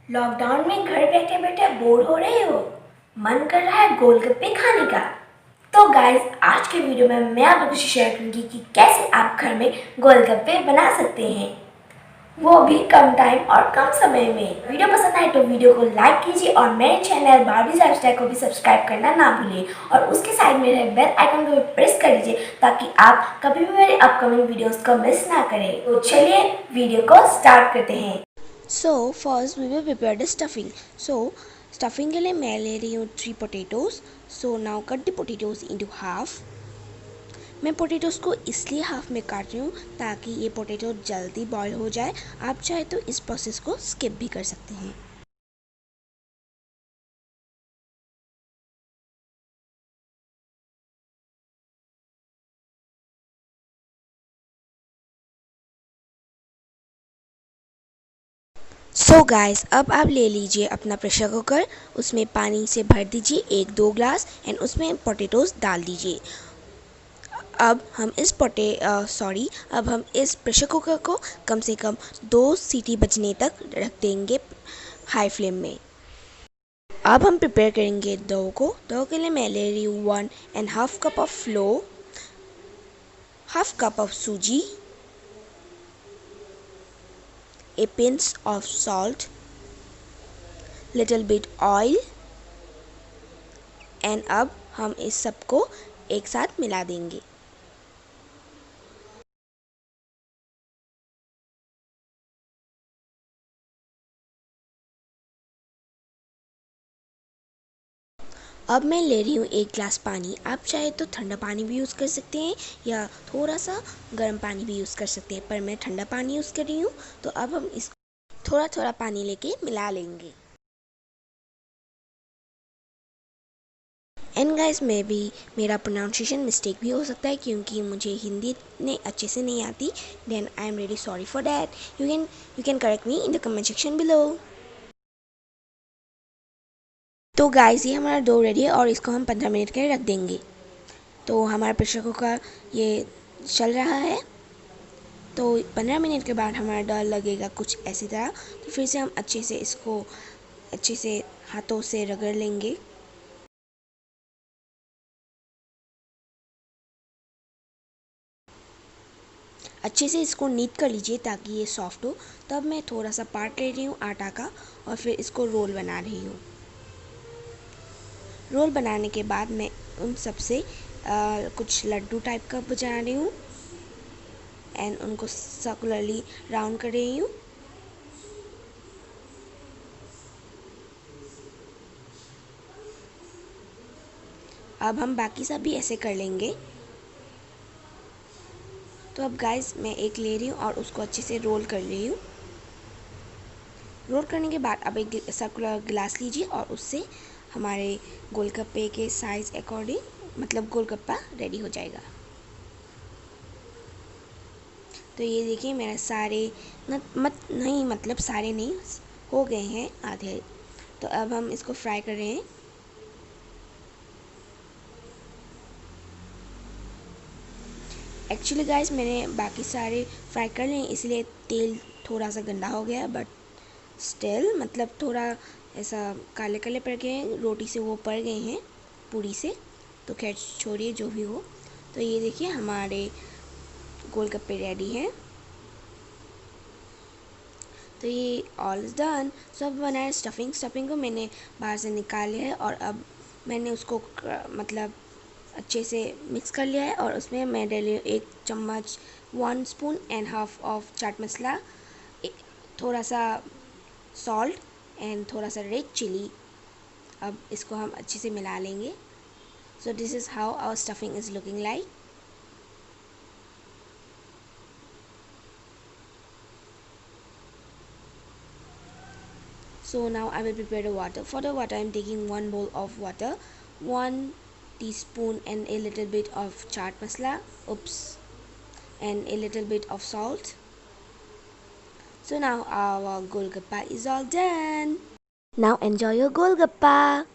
Lockdown में घर बैठे बैठे बोर हो रहे हो, मन कर रहा है गोलगप्पे खाने का। तो गाइस, आज के वीडियो में मैं आप लोगों से शेयर करूंगी कि कैसे आप घर में गोलगप्पे बना सकते हैं, वो भी कम टाइम और कम समय में। वीडियो पसंद आए तो वीडियो को लाइक कीजिए और मेरे चैनल बार्बीज लाइफस्टाइल को भी सब्सक्राइब करना ना भूलिए और उसके साइड में रहे बेल आइकन को भी प्रेस कर दीजिए ताकि आप कभी भी मेरे अपकमिंग वीडियोस को मिस ना करें। तो चलिए वीडियो को स्टार्ट करते हैं। So first we will prepare the stuffing. So stuffing के लिए मैं ले रही हूँ 3 potatoes. So now cut the potatoes into half. मैं पोटैटोज़ को इसलिए हाफ में काट रही हूँ ताकि ये पोटैटो जल्दी बॉयल हो जाए। आप चाहे तो इस प्रोसेस को स्किप भी कर सकते हैं। सो गाइस, अब आप ले लीजिए अपना प्रेशर कुकर, उसमें पानी से भर दीजिए 1-2 ग्लास एंड उसमें पोटैटोज़ डाल दीजिए। अब हम इस प्रेशर कुकर को कम से कम 2 सीटी बजने तक रख देंगे हाई फ्लेम में। अब हम प्रिपेयर करेंगे डो के लिए मैं ले रही हूँ 1.5 cup of floor, half cup of सूजी, a pinch of salt, little bit oil and अब हम इस सबको एक साथ मिला देंगे। अब मैं ले रही हूँ 1 ग्लास पानी। आप चाहे तो ठंडा पानी भी यूज़ कर सकते हैं या थोड़ा सा गर्म पानी भी यूज़ कर सकते हैं, पर मैं ठंडा पानी यूज़ कर रही हूँ। तो अब हम इस थोड़ा थोड़ा पानी लेके मिला लेंगे। एंड गाइस, मे बी मेरा प्रोनाउंसिएशन मिस्टेक भी हो सकता है क्योंकि मुझे हिंदी ने अच्छे से नहीं आती। Then I am really sorry for that. You can correct me in the comment section below. तो गाइस, ये हमारा डो रेडी है और इसको हम 15 मिनट के लिए रख देंगे। तो हमारा प्रेशर कुकर ये चल रहा है। तो 15 मिनट के बाद हमारा डो लगेगा कुछ ऐसी तरह। तो फिर से हम अच्छे से हाथों से रगड़ लेंगे। अच्छे से इसको नीट कर लीजिए ताकि ये सॉफ्ट हो। तब मैं थोड़ा सा पार्ट ले रही हूँ आटा का और फिर इसको रोल बना रही हूँ। रोल बनाने के बाद मैं उन सब से कुछ लड्डू टाइप का बना रही हूँ एंड उनको सर्कुलरली राउंड कर रही हूँ। अब हम बाकी सब भी ऐसे कर लेंगे। तो अब गाइस, मैं एक ले रही हूँ और उसको अच्छे से रोल कर रही हूँ। रोल करने के बाद अब एक सर्कुलर गिलास लीजिए और उससे हमारे गोलगप्पे के साइज़ अकॉर्डिंग मतलब गोलगप्पा रेडी हो जाएगा। तो ये देखिए मेरा सारे नहीं हो गए हैं आधे। तो अब हम इसको फ्राई कर रहे हैं। एक्चुअली गाइस, मैंने बाकी सारे फ्राई कर लिए इसलिए तेल थोड़ा सा गंदा हो गया, बट स्टिल मतलब थोड़ा ऐसा काले काले पड़ गए हैं, रोटी से वो पड़ गए हैं पूरी से। तो खैर छोड़िए, जो भी हो। तो ये देखिए हमारे गोलगप्पे रेडी हैं। तो ये ऑल इज़ डन। सो अब बनाए स्टफिंग को मैंने बाहर से निकाल लिया है और अब मैंने उसको मतलब अच्छे से मिक्स कर लिया है और उसमें मैं डाली 1 चम्मच 1 spoon and half of chaat masala, थोड़ा सा सॉल्ट एंड थोड़ा सा रेड चिली। अब इसको हम अच्छे से मिला लेंगे। So this is how our stuffing is looking like. So now I will prepare the water. For the water I am taking 1 bowl of water, 1 teaspoon and a little bit of chaat masala, and a little bit of salt. So now our golgappa is all done. Now enjoy your golgappa.